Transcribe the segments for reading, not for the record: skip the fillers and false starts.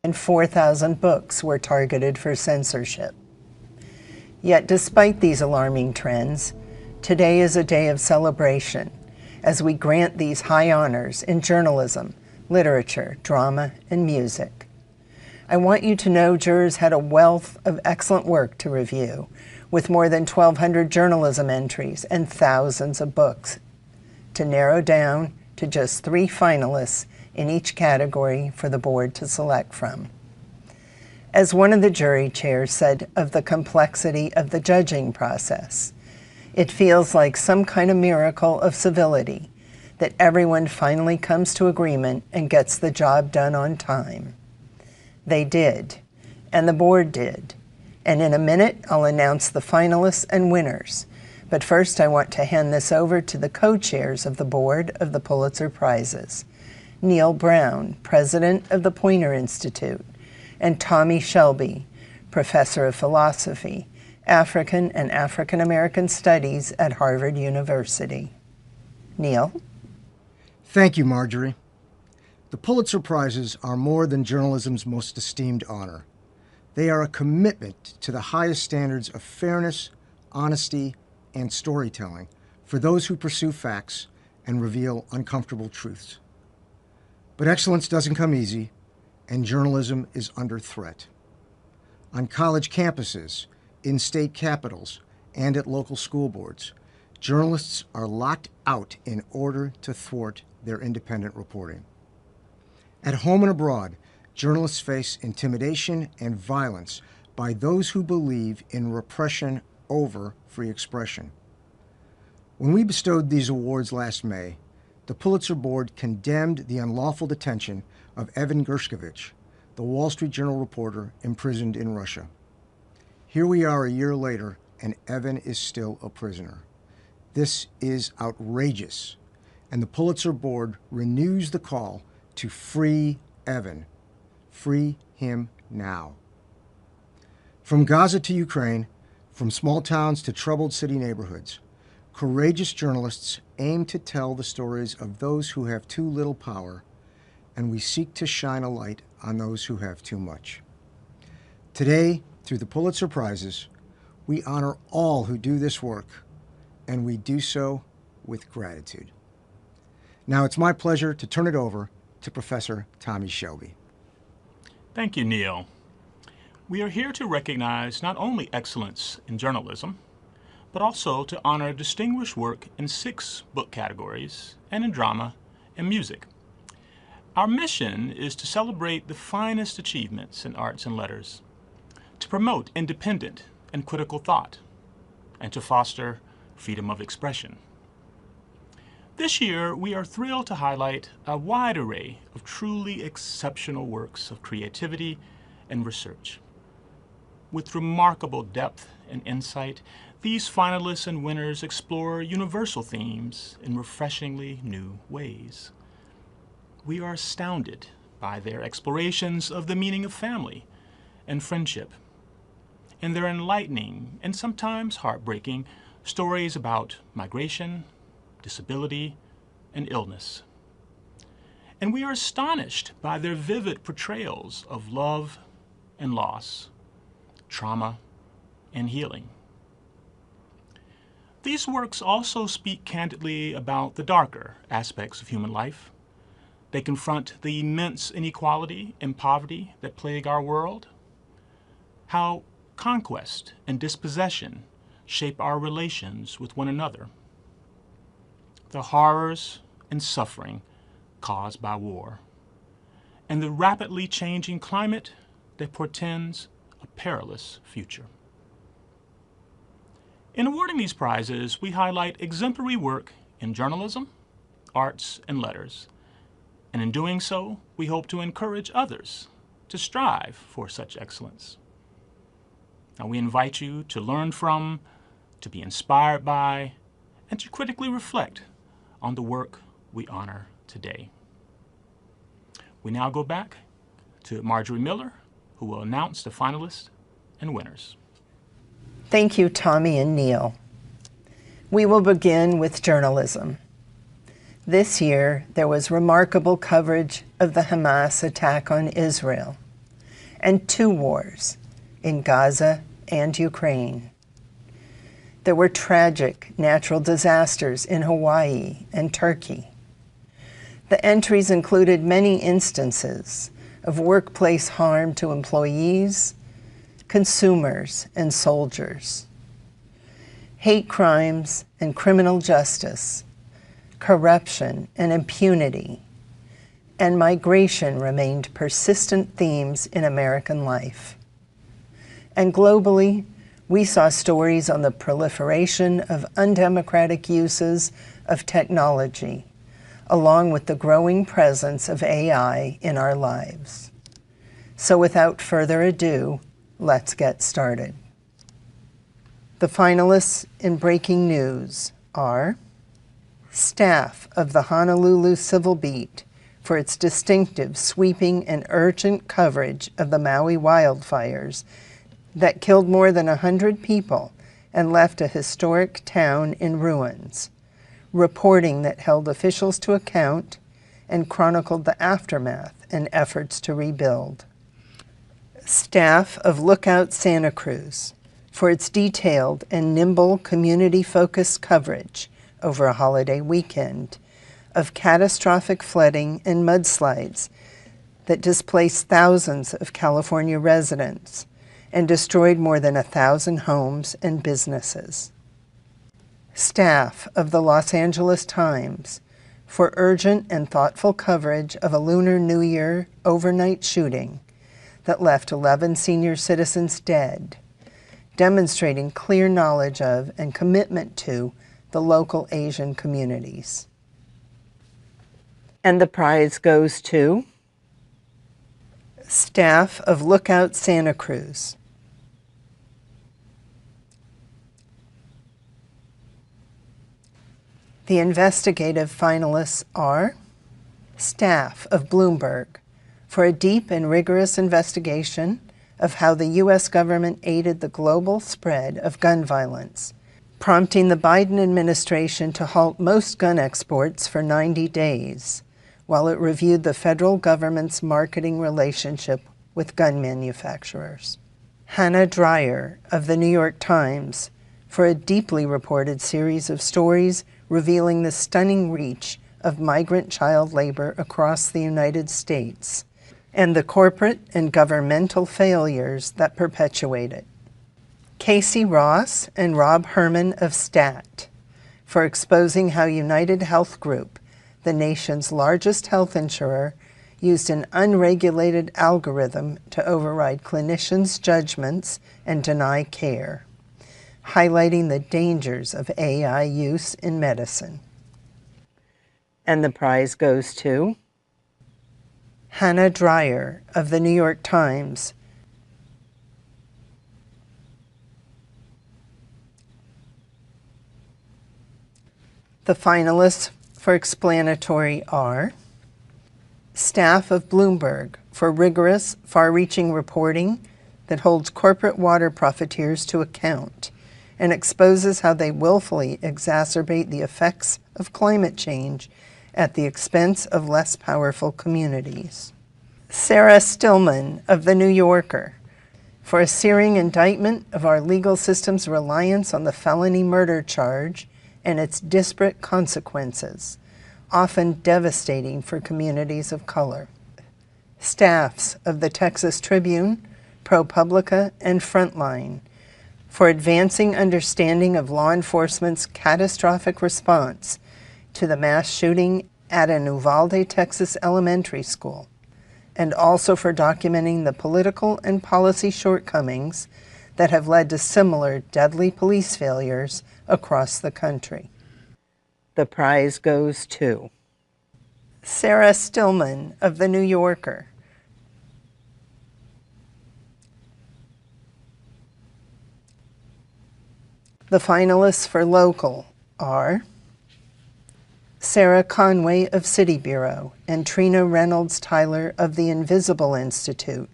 and 4,000 books were targeted for censorship. Yet despite these alarming trends, today is a day of celebration as we grant these high honors in journalism, literature, drama, and music. I want you to know jurors had a wealth of excellent work to review, with more than 1,200 journalism entries and thousands of books, to narrow down to just 3 finalists in each category for the board to select from. As one of the jury chairs said of the complexity of the judging process, it feels like some kind of miracle of civility that everyone finally comes to agreement and gets the job done on time. They did, and the board did. And in a minute, I'll announce the finalists and winners. But first, I want to hand this over to the co-chairs of the board of the Pulitzer Prizes, Neil Brown, president of the Poynter Institute, and Tommy Shelby, professor of philosophy, African and African American Studies at Harvard University. Neil? Thank you, Marjorie. The Pulitzer Prizes are more than journalism's most esteemed honor. They are a commitment to the highest standards of fairness, honesty, and storytelling for those who pursue facts and reveal uncomfortable truths. But excellence doesn't come easy, and journalism is under threat. On college campuses, in state capitals, and at local school boards, journalists are locked out in order to thwart their independent reporting. At home and abroad, journalists face intimidation and violence by those who believe in repression over free expression. When we bestowed these awards last May, the Pulitzer Board condemned the unlawful detention of Evan Gershkovich, the Wall Street Journal reporter imprisoned in Russia. Here we are a year later, and Evan is still a prisoner. This is outrageous, and the Pulitzer Board renews the call to free Evan. Free him now. From Gaza to Ukraine, from small towns to troubled city neighborhoods, courageous journalists aim to tell the stories of those who have too little power, and we seek to shine a light on those who have too much. Today, through the Pulitzer Prizes, we honor all who do this work, and we do so with gratitude. Now it's my pleasure to turn it over to Professor Tommy Shelby. Thank you, Neil. We are here to recognize not only excellence in journalism, but also to honor distinguished work in 6 book categories and in drama and music. Our mission is to celebrate the finest achievements in arts and letters, to promote independent and critical thought, and to foster freedom of expression. This year, we are thrilled to highlight a wide array of truly exceptional works of creativity and research. With remarkable depth and insight, these finalists and winners explore universal themes in refreshingly new ways. We are astounded by their explorations of the meaning of family and friendship, and their enlightening and sometimes heartbreaking stories about migration, disability, and illness. And we are astonished by their vivid portrayals of love and loss, trauma and healing. These works also speak candidly about the darker aspects of human life. They confront the immense inequality and poverty that plague our world, how conquest and dispossession shape our relations with one another, the horrors and suffering caused by war, and the rapidly changing climate that portends a perilous future. In awarding these prizes, we highlight exemplary work in journalism, arts, and letters, and in doing so, we hope to encourage others to strive for such excellence. Now, we invite you to learn from, to be inspired by, and to critically reflect on the work we honor today. We now go back to Marjorie Miller, who will announce the finalists and winners. Thank you, Tommy and Neil. We will begin with journalism. This year, there was remarkable coverage of the Hamas attack on Israel. and 2 wars in Gaza and Ukraine. There were tragic natural disasters in Hawaii and Turkey. The entries included many instances of workplace harm to employees, consumers, and soldiers. Hate crimes and criminal justice, corruption and impunity, and migration remained persistent themes in American life. And globally, we saw stories on the proliferation of undemocratic uses of technology, along with the growing presence of AI in our lives. So without further ado, let's get started. The finalists in breaking news are staff of the Honolulu Civil Beat for its distinctive, sweeping, and urgent coverage of the Maui wildfires that killed more than 100 people and left a historic town in ruins, reporting that held officials to account and chronicled the aftermath and efforts to rebuild. Staff of Lookout Santa Cruz for its detailed and nimble community-focused coverage over a holiday weekend of catastrophic flooding and mudslides that displaced thousands of California residents and destroyed more than 1,000 homes and businesses. Staff of the Los Angeles Times for urgent and thoughtful coverage of a Lunar New Year overnight shooting that left 11 senior citizens dead, demonstrating clear knowledge of and commitment to the local Asian communities. And the prize goes to staff of Lookout Santa Cruz. The investigative finalists are staff of Bloomberg for a deep and rigorous investigation of how the U.S. government aided the global spread of gun violence, prompting the Biden administration to halt most gun exports for 90 days, while it reviewed the federal government's marketing relationship with gun manufacturers. Hannah Dreier of the New York Times for a deeply reported series of stories revealing the stunning reach of migrant child labor across the United States and the corporate and governmental failures that perpetuate it. Casey Ross and Rob Herman of STAT for exposing how United Health Group, the nation's largest health insurer, used an unregulated algorithm to override clinicians' judgments and deny care, highlighting the dangers of AI use in medicine. And the prize goes to Hannah Dreier of the New York Times The finalists for explanatory are staff of Bloomberg for rigorous, far-reaching reporting that holds corporate water profiteers to account and exposes how they willfully exacerbate the effects of climate change at the expense of less powerful communities. Sarah Stillman of The New Yorker for a searing indictment of our legal system's reliance on the felony murder charge and its disparate consequences, often devastating for communities of color. Staffs of the Texas Tribune, ProPublica, and Frontline for advancing understanding of law enforcement's catastrophic response to the mass shooting at an Uvalde, Texas elementary school, and also for documenting the political and policy shortcomings that have led to similar deadly police failures across the country. The prize goes to Sarah Stillman of The New Yorker. The finalists for local are Sarah Conway of City Bureau and Trina Reynolds Tyler of the Invisible Institute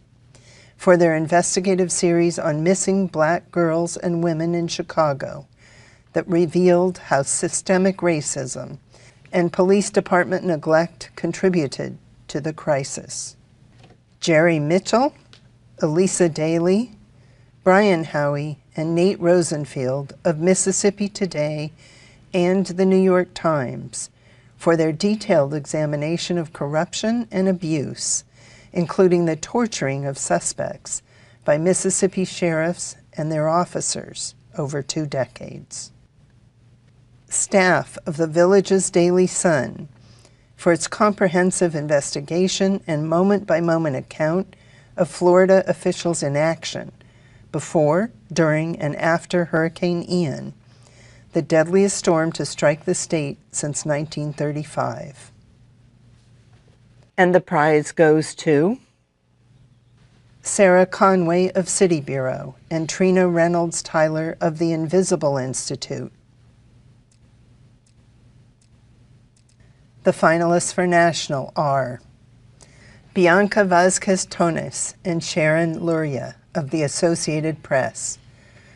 for their investigative series on missing Black girls and women in Chicago that revealed how systemic racism and police department neglect contributed to the crisis. Jerry Mitchell Elisa Daly, Brian Howie, and Nate Rosenfield of Mississippi Today and the New York Times for their detailed examination of corruption and abuse, including the torturing of suspects by Mississippi sheriffs and their officers over 2 decades. Staff of the Village's Daily Sun for its comprehensive investigation and moment-by-moment account of Florida officials in action before, during, and after Hurricane Ian, the deadliest storm to strike the state since 1935. And the prize goes to Sarah Conway of City Bureau and Trina Reynolds Tyler of the Invisible Institute. The finalists for National are Bianca Vazquez-Tones and Sharon Luria of the Associated Press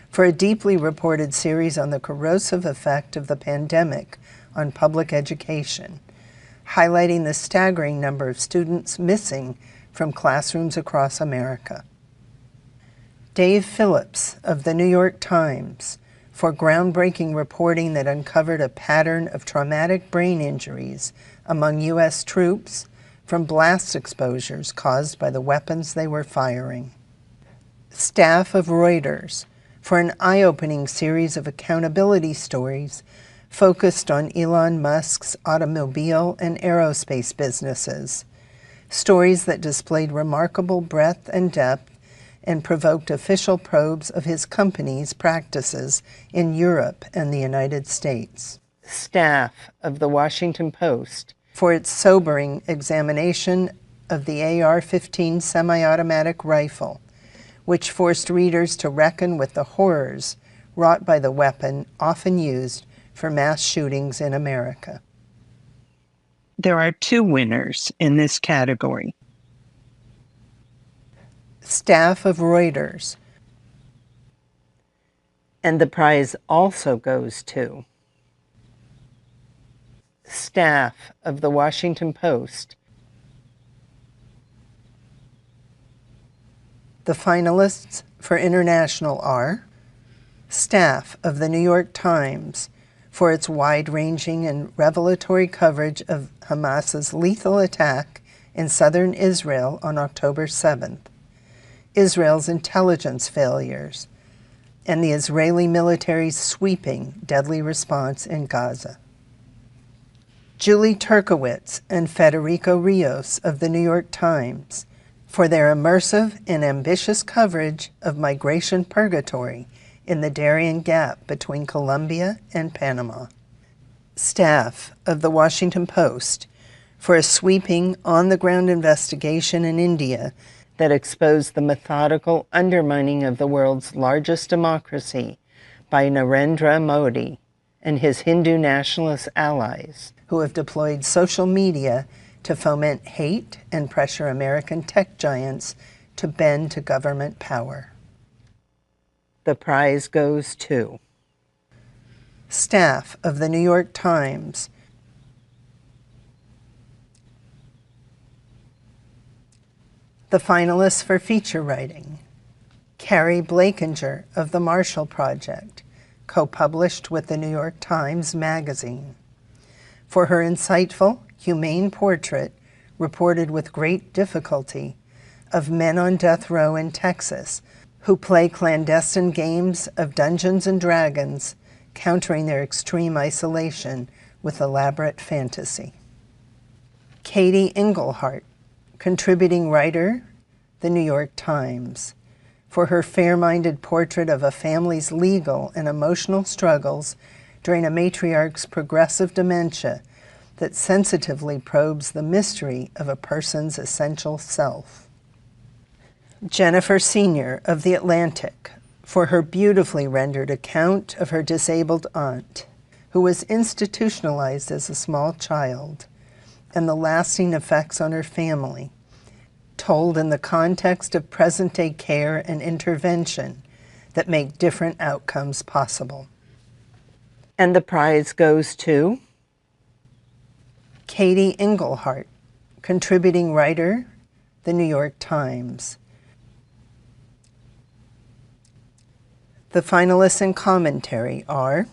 for a deeply reported series on the corrosive effect of the pandemic on public education, highlighting the staggering number of students missing from classrooms across America. Dave Phillips of the New York Times for groundbreaking reporting that uncovered a pattern of traumatic brain injuries among U.S. troops from blast exposures caused by the weapons they were firing. Staff of Reuters for an eye-opening series of accountability stories focused on Elon Musk's automobile and aerospace businesses, stories that displayed remarkable breadth and depth and provoked official probes of his company's practices in Europe and the United States. Staff of the Washington Post for its sobering examination of the AR-15 semi-automatic rifle, which forced readers to reckon with the horrors wrought by the weapon often used for mass shootings in America. There are 2 winners in this category. Staff of Reuters, and the prize also goes to staff of the Washington Post. The finalists for International are staff of the New York Times for its wide-ranging and revelatory coverage of Hamas's lethal attack in southern Israel on October 7th, Israel's intelligence failures, and the Israeli military's sweeping, deadly response in Gaza. Julie Turkowitz and Federico Rios of the New York Times for their immersive and ambitious coverage of migration purgatory in the Darien Gap between Colombia and Panama. Staff of the Washington Post for a sweeping, on-the-ground investigation in India that exposed the methodical undermining of the world's largest democracy by Narendra Modi and his Hindu nationalist allies, who have deployed social media to foment hate and pressure American tech giants to bend to government power. The prize goes to staff of the New York Times The finalists for feature writing: Carrie Blakinger of the Marshall Project, co-published with the New York Times Magazine, for her insightful, humane portrait, reported with great difficulty, of men on death row in Texas who play clandestine games of Dungeons and Dragons, countering their extreme isolation with elaborate fantasy. Katie Engelhart, contributing writer, The New York Times, for her fair-minded portrait of a family's legal and emotional struggles during a matriarch's progressive dementia that sensitively probes the mystery of a person's essential self. Jennifer Senior of The Atlantic, for her beautifully rendered account of her disabled aunt, who was institutionalized as a small child, and the lasting effects on her family, told in the context of present-day care and intervention that make different outcomes possible. And the prize goes to Katie Engelhart, contributing writer, The New York Times, The finalists in commentary are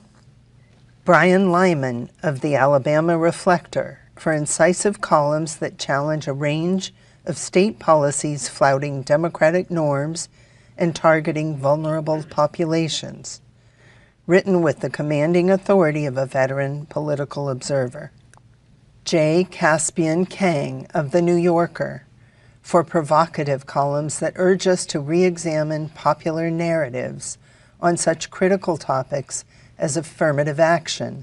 Brian Lyman of the Alabama Reflector for incisive columns that challenge a range of state policies flouting democratic norms and targeting vulnerable populations, written with the commanding authority of a veteran political observer. J. Caspian Kang of The New Yorker for provocative columns that urge us to re-examine popular narratives on such critical topics as affirmative action,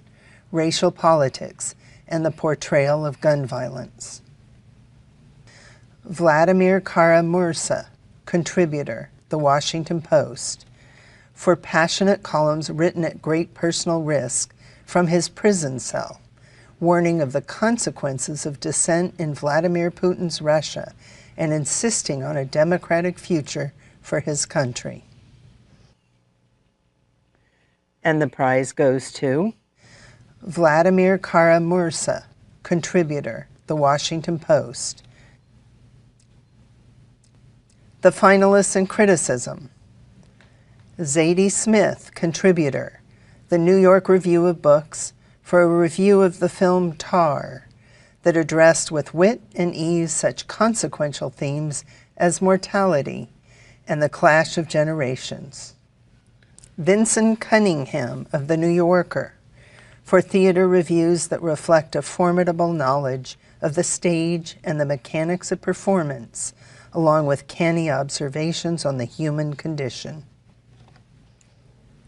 racial politics, and the portrayal of gun violence. Vladimir Kara-Murza, contributor, The Washington Post, for passionate columns written at great personal risk from his prison cell, warning of the consequences of dissent in Vladimir Putin's Russia and insisting on a democratic future for his country. And the prize goes to Vladimir Kara-Murza, contributor, The Washington Post. The finalists in criticism: Zadie Smith, contributor, The New York Review of Books, for a review of the film Tar that addressed with wit and ease such consequential themes as mortality and the clash of generations. Vincent Cunningham of The New Yorker for theater reviews that reflect a formidable knowledge of the stage and the mechanics of performance, along with canny observations on the human condition.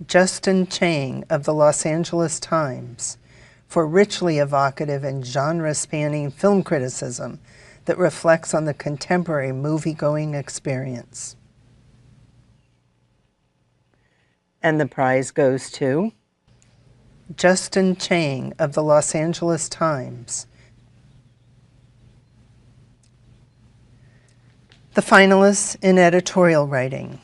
Justin Chang of the Los Angeles Times for richly evocative and genre-spanning film criticism that reflects on the contemporary movie-going experience. And the prize goes to Justin Chang of the Los Angeles Times. The finalists in editorial writing: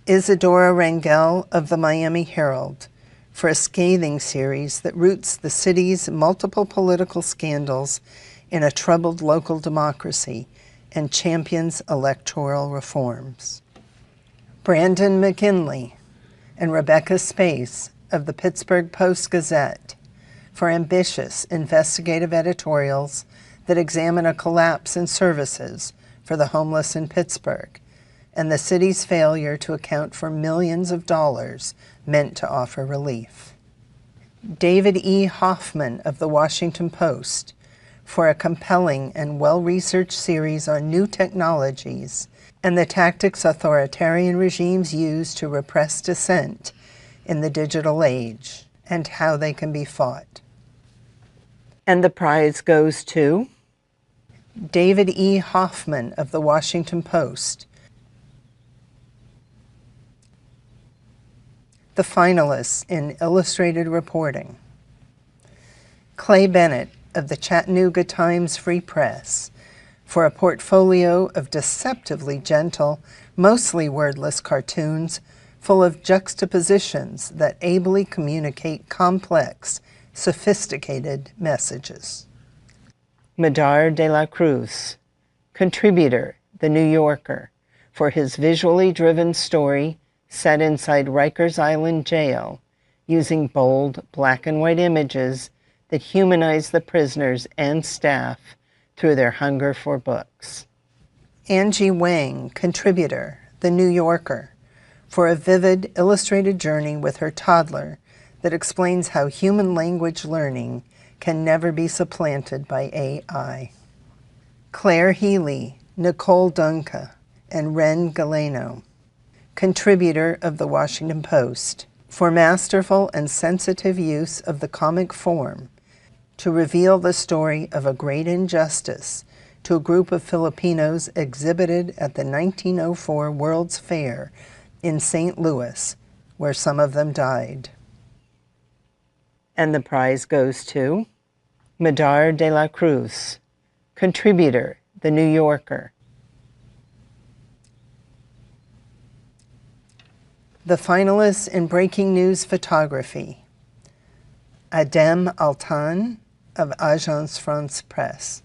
Isadora Rangel of the Miami Herald for a scathing series that roots the city's multiple political scandals in a troubled local democracy and champions electoral reforms. Brandon McKinley and Rebecca Space of the Pittsburgh Post-Gazette for ambitious investigative editorials that examine a collapse in services for the homeless in Pittsburgh and the city's failure to account for millions of dollars meant to offer relief. David E. Hoffman of The Washington Post for a compelling and well-researched series on new technologies and the tactics authoritarian regimes use to repress dissent in the digital age and how they can be fought. And the prize goes to David E. Hoffman of The Washington Post. The finalists in illustrated reporting: Clay Bennett of the Chattanooga Times Free Press for a portfolio of deceptively gentle, mostly wordless cartoons full of juxtapositions that ably communicate complex, sophisticated messages. Madar de la Cruz, contributor, The New Yorker, for his visually driven story set inside Rikers Island Jail, using bold black and white images that humanize the prisoners and staff through their hunger for books. Angie Wang, contributor, The New Yorker, for a vivid, illustrated journey with her toddler that explains how human language learning can never be supplanted by AI. Claire Healy, Nicole Dunca, and Ren Galeno, contributor of The Washington Post, for masterful and sensitive use of the comic form to reveal the story of a great injustice to a group of Filipinos exhibited at the 1904 World's Fair in St. Louis, where some of them died. And the prize goes to Madar de la Cruz, contributor, The New Yorker. The finalists in breaking news photography: Adem Altan of Agence France Presse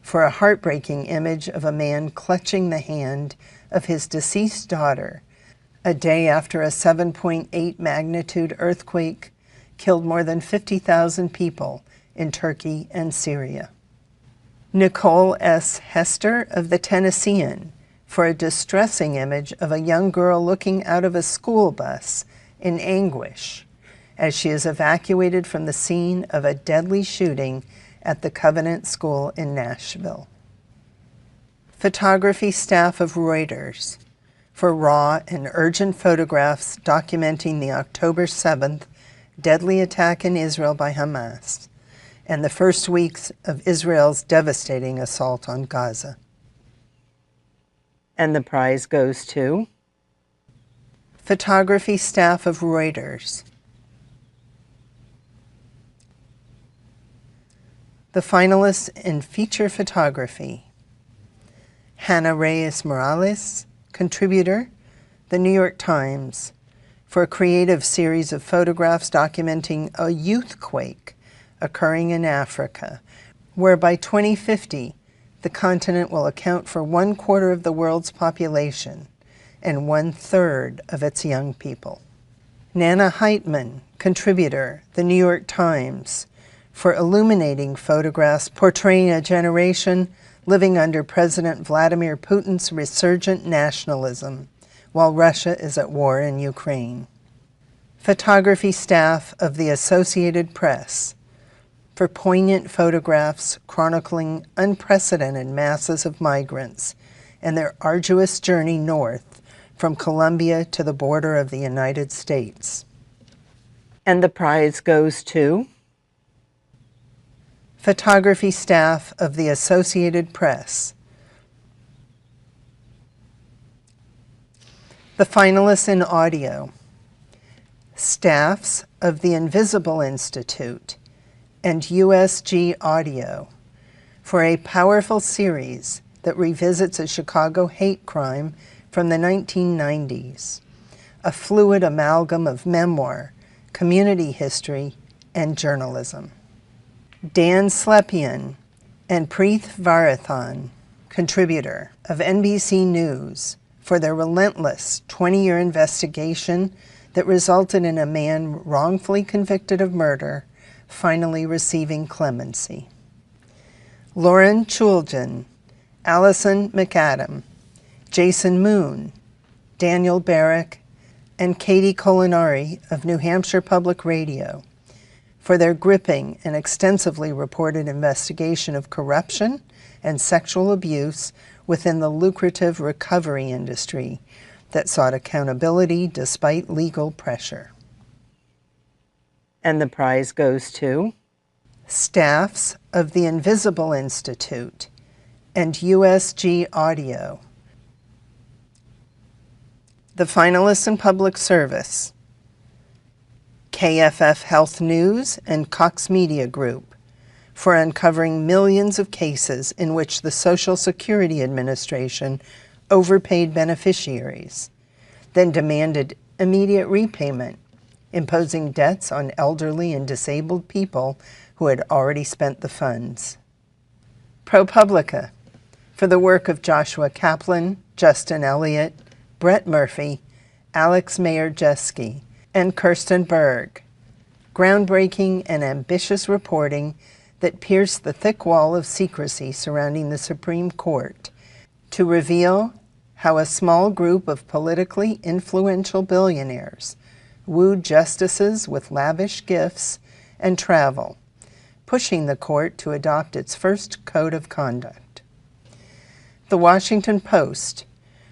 for a heartbreaking image of a man clutching the hand of his deceased daughter a day after a 7.8 magnitude earthquake killed more than 50,000 people in Turkey and Syria. Nicole S. Hester of the Tennessean for a distressing image of a young girl looking out of a school bus in anguish as she is evacuated from the scene of a deadly shooting at the Covenant School in Nashville. Photography staff of Reuters for raw and urgent photographs documenting the October 7th deadly attack in Israel by Hamas and the first weeks of Israel's devastating assault on Gaza. And the prize goes to photography staff of Reuters. The finalists in feature photography: Hannah Reyes Morales, contributor, The New York Times, for a creative series of photographs documenting a youthquake occurring in Africa, where by 2050, the continent will account for 1/4 of the world's population and 1/3 of its young people. Nana Heitman, contributor, The New York Times, for illuminating photographs portraying a generation living under President Vladimir Putin's resurgent nationalism while Russia is at war in Ukraine. Photography staff of the Associated Press for poignant photographs chronicling unprecedented masses of migrants and their arduous journey north from Colombia to the border of the United States. And the prize goes to photography staff of the Associated Press. The finalists in audio: staffs of the Invisible Institute and USG Audio for a powerful series that revisits a Chicago hate crime from the 1990s, a fluid amalgam of memoir, community history, and journalism. Dan Slepian and Preeth Varathan, contributor of NBC News, for their relentless 20-year investigation that resulted in a man wrongfully convicted of murder finally receiving clemency. Lauren Chuljan, Allison McAdam, Jason Moon, Daniel Barrick, and Katie Colinari of New Hampshire Public Radio for their gripping and extensively reported investigation of corruption and sexual abuse within the lucrative recovery industry that sought accountability despite legal pressure. And the prize goes to staffs of the Invisible Institute and USG Audio. The finalists in public service: KFF Health News and Cox Media Group for uncovering millions of cases in which the Social Security Administration overpaid beneficiaries, then demanded immediate repayment, imposing debts on elderly and disabled people who had already spent the funds. ProPublica for the work of Joshua Kaplan, Justin Elliott, Brett Murphy, Alex Mayer-Jeske, and Kirsten Berg. Groundbreaking and ambitious reporting that pierced the thick wall of secrecy surrounding the Supreme Court to reveal how a small group of politically influential billionaires wooed justices with lavish gifts and travel, pushing the court to adopt its first code of conduct. The Washington Post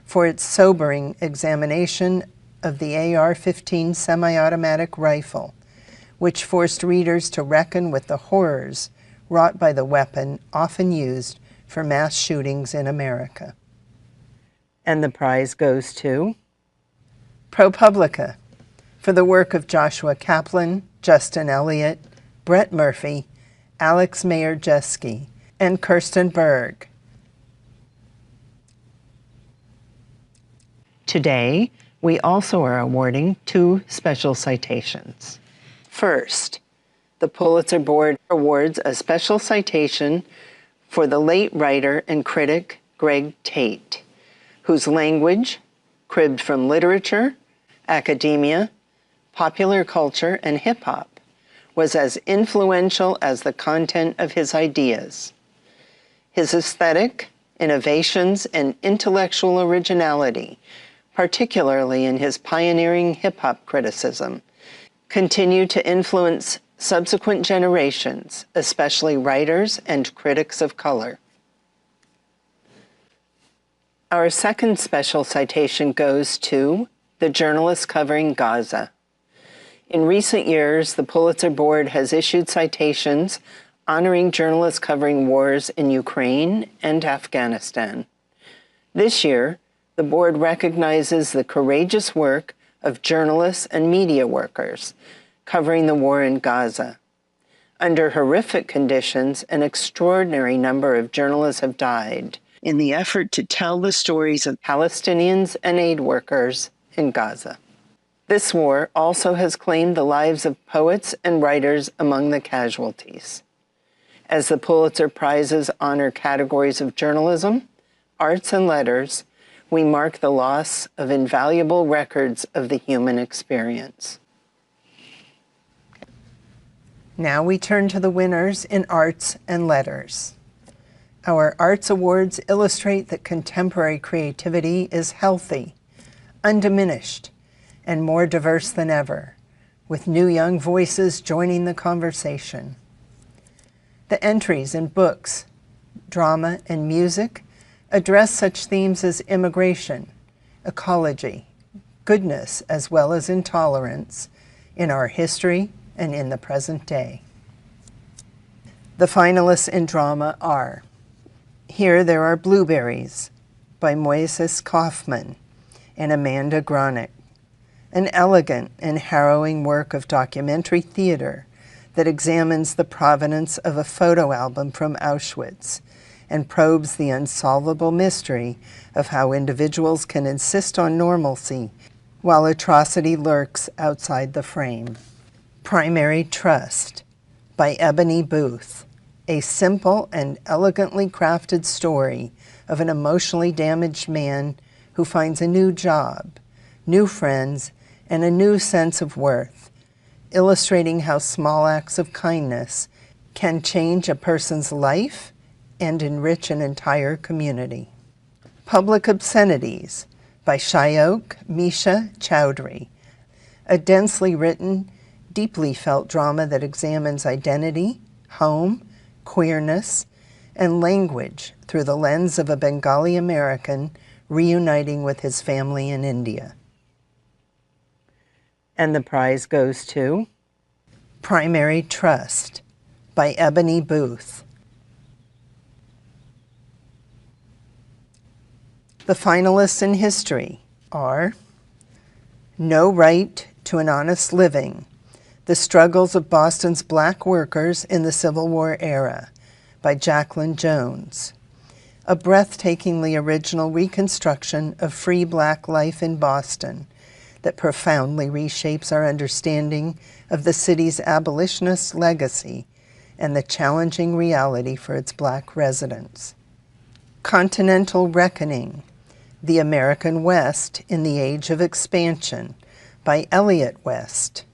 for its sobering examination of the AR-15 semi-automatic rifle, which forced readers to reckon with the horrors wrought by the weapon often used for mass shootings in America. And the prize goes to ProPublica for the work of Joshua Kaplan, Justin Elliott, Brett Murphy, Alex Mayer-Jeske, and Kirsten Berg. Today, we also are awarding 2 special citations. First, the Pulitzer Board awards a special citation for the late writer and critic Greg Tate, whose language, cribbed from literature, academia, popular culture, and hip-hop, was as influential as the content of his ideas. His aesthetic, innovations, and intellectual originality, particularly in his pioneering hip-hop criticism, continue to influence subsequent generations, especially writers and critics of color. Our second special citation goes to the journalist covering Gaza. In recent years, the Pulitzer Board has issued citations honoring journalists covering wars in Ukraine and Afghanistan. This year, the board recognizes the courageous work of journalists and media workers covering the war in Gaza. Under horrific conditions, an extraordinary number of journalists have died in the effort to tell the stories of Palestinians and aid workers in Gaza. This war also has claimed the lives of poets and writers among the casualties. As the Pulitzer Prizes honor categories of journalism, arts, and letters, we mark the loss of invaluable records of the human experience. Now we turn to the winners in arts and letters. Our arts awards illustrate that contemporary creativity is healthy, undiminished, and more diverse than ever, with new young voices joining the conversation. The entries in books, drama, and music address such themes as immigration, ecology, goodness, as well as intolerance in our history and in the present day. The finalists in drama are Here There Are Blueberries by Moises Kaufman and Amanda Gronick, an elegant and harrowing work of documentary theater that examines the provenance of a photo album from Auschwitz and probes the unsolvable mystery of how individuals can insist on normalcy while atrocity lurks outside the frame. Primary Trust by Ebony Booth, a simple and elegantly crafted story of an emotionally damaged man who finds a new job, new friends, and a new sense of worth, illustrating how small acts of kindness can change a person's life and enrich an entire community. Public Obscenities by Shayok Misha Chowdhury, a densely written, deeply felt drama that examines identity, home, queerness, and language through the lens of a Bengali American reuniting with his family in India. And the prize goes to Primary Trust by Ebony Booth. The finalists in history are No Right to an Honest Living, The Struggles of Boston's Black Workers in the Civil War Era by Jacqueline Jones, a breathtakingly original reconstruction of free Black life in Boston that profoundly reshapes our understanding of the city's abolitionist legacy and the challenging reality for its Black residents. Continental Reckoning, The American West in the Age of Expansion by Elliot West,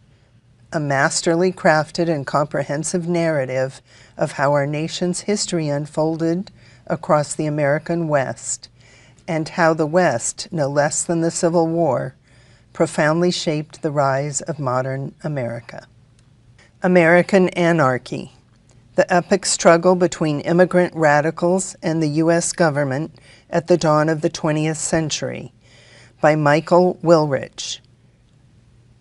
a masterly crafted and comprehensive narrative of how our nation's history unfolded across the American West and how the West, no less than the Civil War, profoundly shaped the rise of modern America. American Anarchy, the epic struggle between immigrant radicals and the U.S. government at the dawn of the 20th century by Michael Wilrich,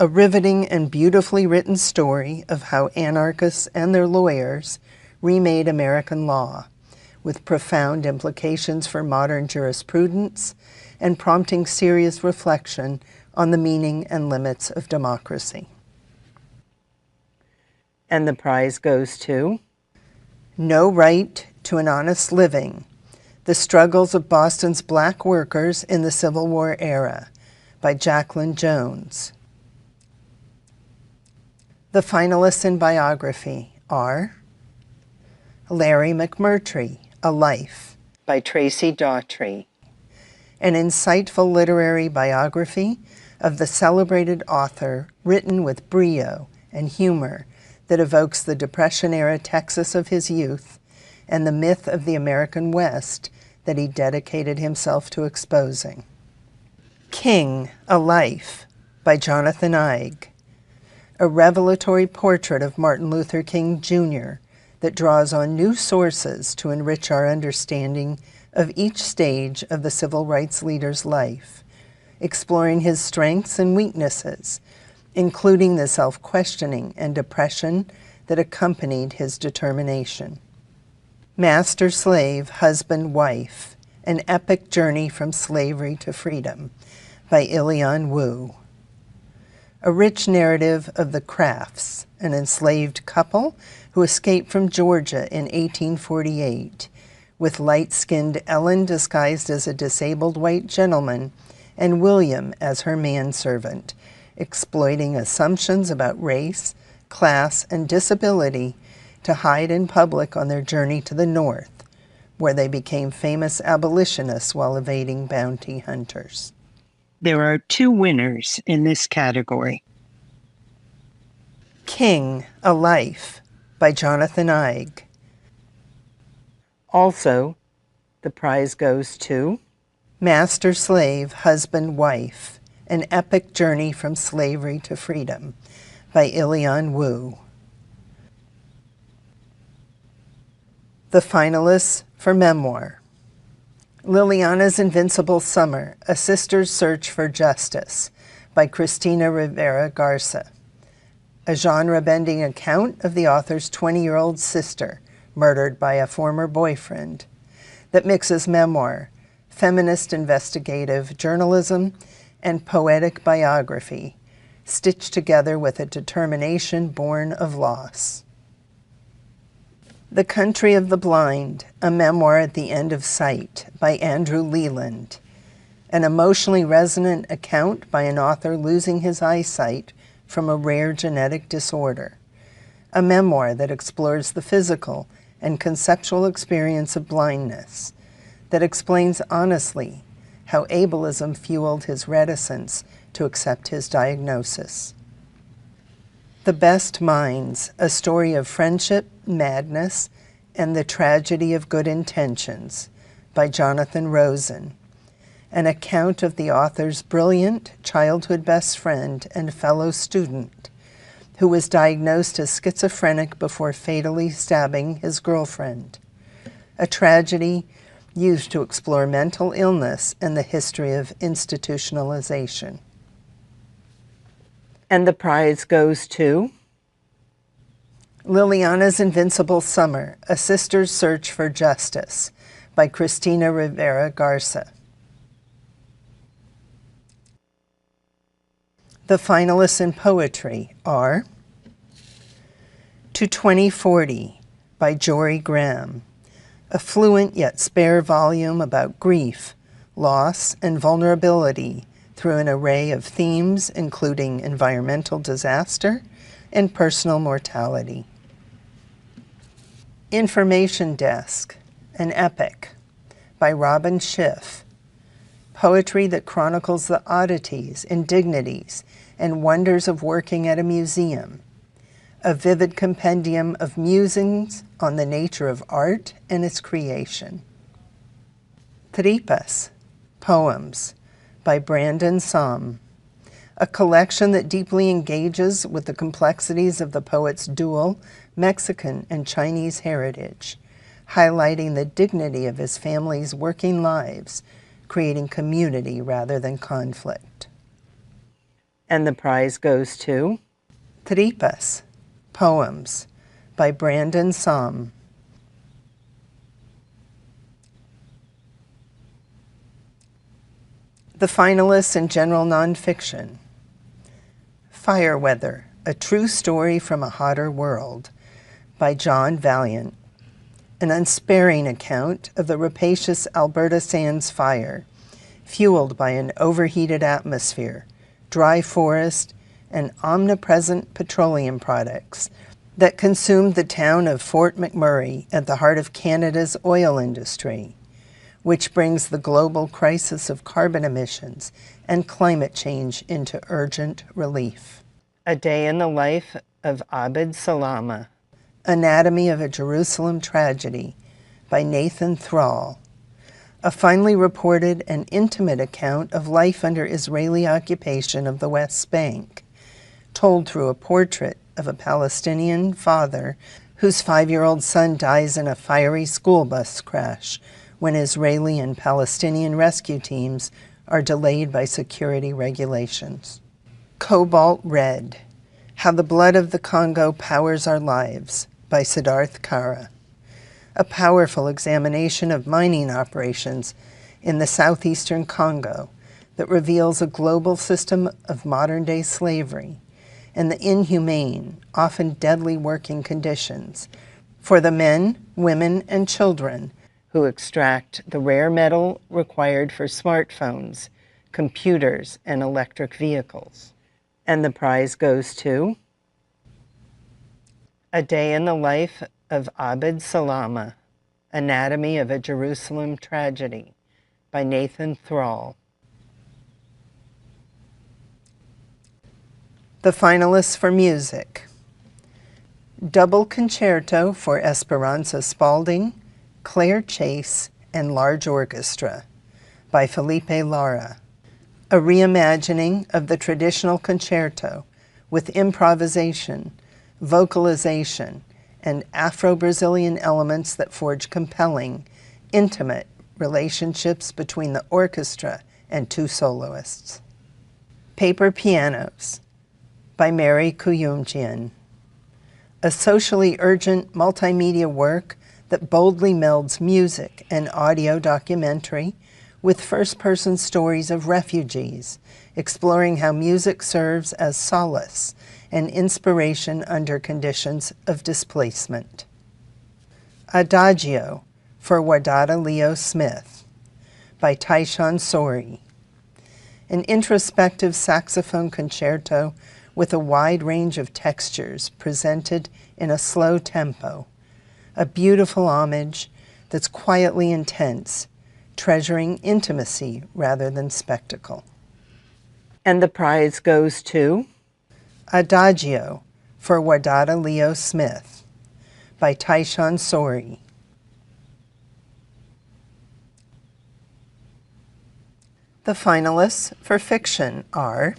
a riveting and beautifully written story of how anarchists and their lawyers remade American law, with profound implications for modern jurisprudence and prompting serious reflection on the meaning and limits of democracy. And the prize goes to No Right to an Honest Living, The Struggles of Boston's Black Workers in the Civil War Era by Jacqueline Jones. The finalists in biography are Larry McMurtry, A Life by Tracy Daughtry, an insightful literary biography of the celebrated author, written with brio and humor that evokes the Depression-era Texas of his youth and the myth of the American West that he dedicated himself to exposing. King, A Life by Jonathan Eig, a revelatory portrait of Martin Luther King Jr. that draws on new sources to enrich our understanding of each stage of the civil rights leader's life, exploring his strengths and weaknesses, including the self-questioning and depression that accompanied his determination. Master, Slave, Husband, Wife, An Epic Journey from Slavery to Freedom by Ilian Wu. A rich narrative of the Crafts, an enslaved couple who escaped from Georgia in 1848, with light-skinned Ellen disguised as a disabled white gentleman and William as her manservant, exploiting assumptions about race, class, and disability to hide in public on their journey to the North, where they became famous abolitionists while evading bounty hunters. There are 2 winners in this category. King, A Life by Jonathan Eig. Also, the prize goes to Master, Slave, Husband, Wife, An Epic Journey from Slavery to Freedom by Ilian Wu. The finalists for memoir: Liliana's Invincible Summer, A Sister's Search for Justice by Cristina Rivera Garza, a genre-bending account of the author's 20-year-old sister murdered by a former boyfriend that mixes memoir, feminist investigative journalism, and poetic biography, stitched together with a determination born of loss. The Country of the Blind, A Memoir at the End of Sight by Andrew Leland, an emotionally resonant account by an author losing his eyesight from a rare genetic disorder, a memoir that explores the physical and conceptual experience of blindness, that explains honestly how ableism fueled his reticence to accept his diagnosis. The Best Minds, A Story of Friendship, Madness, and the Tragedy of Good Intentions by Jonathan Rosen, an account of the author's brilliant childhood best friend and fellow student who was diagnosed as schizophrenic before fatally stabbing his girlfriend, a tragedy used to explore mental illness and the history of institutionalization. And the prize goes to Liliana's Invincible Summer, A Sister's Search for Justice by Cristina Rivera Garza. The finalists in poetry are To 2040 by Jory Graham, a fluent yet spare volume about grief, loss, and vulnerability through an array of themes including environmental disaster and personal mortality. Information Desk, an epic by Robin Schiff, poetry that chronicles the oddities, indignities, and wonders of working at a museum, a vivid compendium of musings on the nature of art and its creation. Tripas, poems by Brandon Somm, a collection that deeply engages with the complexities of the poet's dual Mexican and Chinese heritage, highlighting the dignity of his family's working lives, creating community rather than conflict. And the prize goes to Tripas, poems by Brandon Somm. The finalists in general nonfiction: Fire Weather, A True Story from a Hotter World by John Valiant, an unsparing account of the rapacious Alberta Sands fire, fueled by an overheated atmosphere, dry forest, and omnipresent petroleum products that consumed the town of Fort McMurray at the heart of Canada's oil industry, which brings the global crisis of carbon emissions and climate change into urgent relief. A Day in the Life of Abd Salama, Anatomy of a Jerusalem Tragedy by Nathan Thrall. A finely reported and intimate account of life under Israeli occupation of the West Bank, told through a portrait of a Palestinian father whose 5-year-old son dies in a fiery school bus crash when Israeli and Palestinian rescue teams are delayed by security regulations. Cobalt Red, How the Blood of the Congo Powers Our Lives by Siddharth Kara. A powerful examination of mining operations in the southeastern Congo that reveals a global system of modern-day slavery and the inhumane, often deadly working conditions for the men, women, and children who extract the rare metal required for smartphones, computers, and electric vehicles. And the prize goes to A Day in the Life of Abd Salama, Anatomy of a Jerusalem Tragedy by Nathan Thrall. The finalists for music: Double Concerto for Esperanza Spalding, Claire Chase, and Large Orchestra by Felipe Lara. A reimagining of the traditional concerto with improvisation, vocalization, and Afro-Brazilian elements that forge compelling, intimate relationships between the orchestra and two soloists. Paper Pianos by Mary Kuyumjian. A socially urgent multimedia work that boldly melds music and audio documentary with first-person stories of refugees, exploring how music serves as solace and inspiration under conditions of displacement. Adagio for Wadada Leo Smith by Taishan Sori. An introspective saxophone concerto with a wide range of textures presented in a slow tempo. A beautiful homage that's quietly intense, treasuring intimacy rather than spectacle. And the prize goes to Adagio for Wadada Leo Smith by Taishan Sori. The finalists for fiction are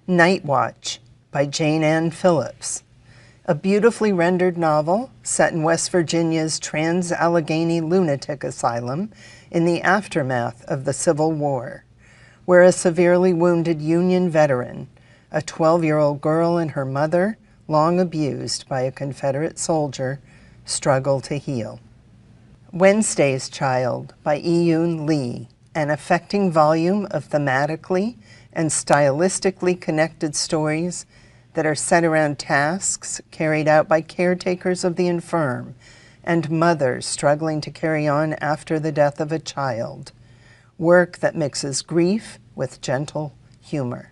Night Watch by Jane Ann Phillips, a beautifully rendered novel set in West Virginia's Trans-Allegheny Lunatic Asylum in the aftermath of the Civil War, where a severely wounded Union veteran, a 12-year-old girl and her mother, long abused by a Confederate soldier, struggle to heal. Wednesday's Child by Iyun Lee, an affecting volume of thematically and stylistically connected stories that are set around tasks carried out by caretakers of the infirm and mothers struggling to carry on after the death of a child. Work that mixes grief with gentle humor.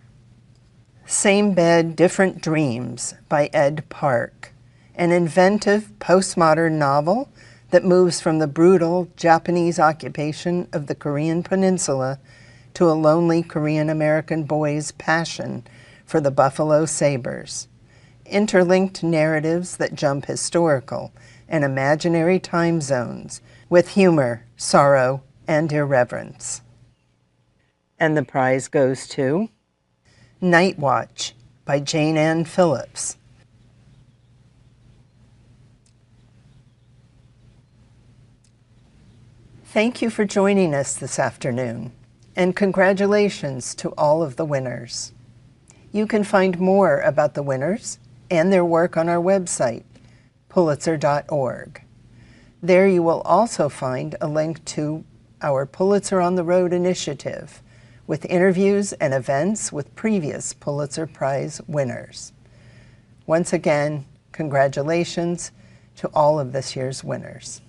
Same Bed, Different Dreams by Ed Park, an inventive postmodern novel that moves from the brutal Japanese occupation of the Korean Peninsula to a lonely Korean-American boy's passion for the buffalo sabers. Interlinked narratives that jump historical and imaginary time zones with humor, sorrow, and irreverence. And the prize goes to Night Watch by Jane Ann Phillips. Thank you for joining us this afternoon, and congratulations to all of the winners. You can find more about the winners and their work on our website, Pulitzer.org. There you will also find a link to our Pulitzer on the Road initiative, with interviews and events with previous Pulitzer Prize winners. Once again, congratulations to all of this year's winners.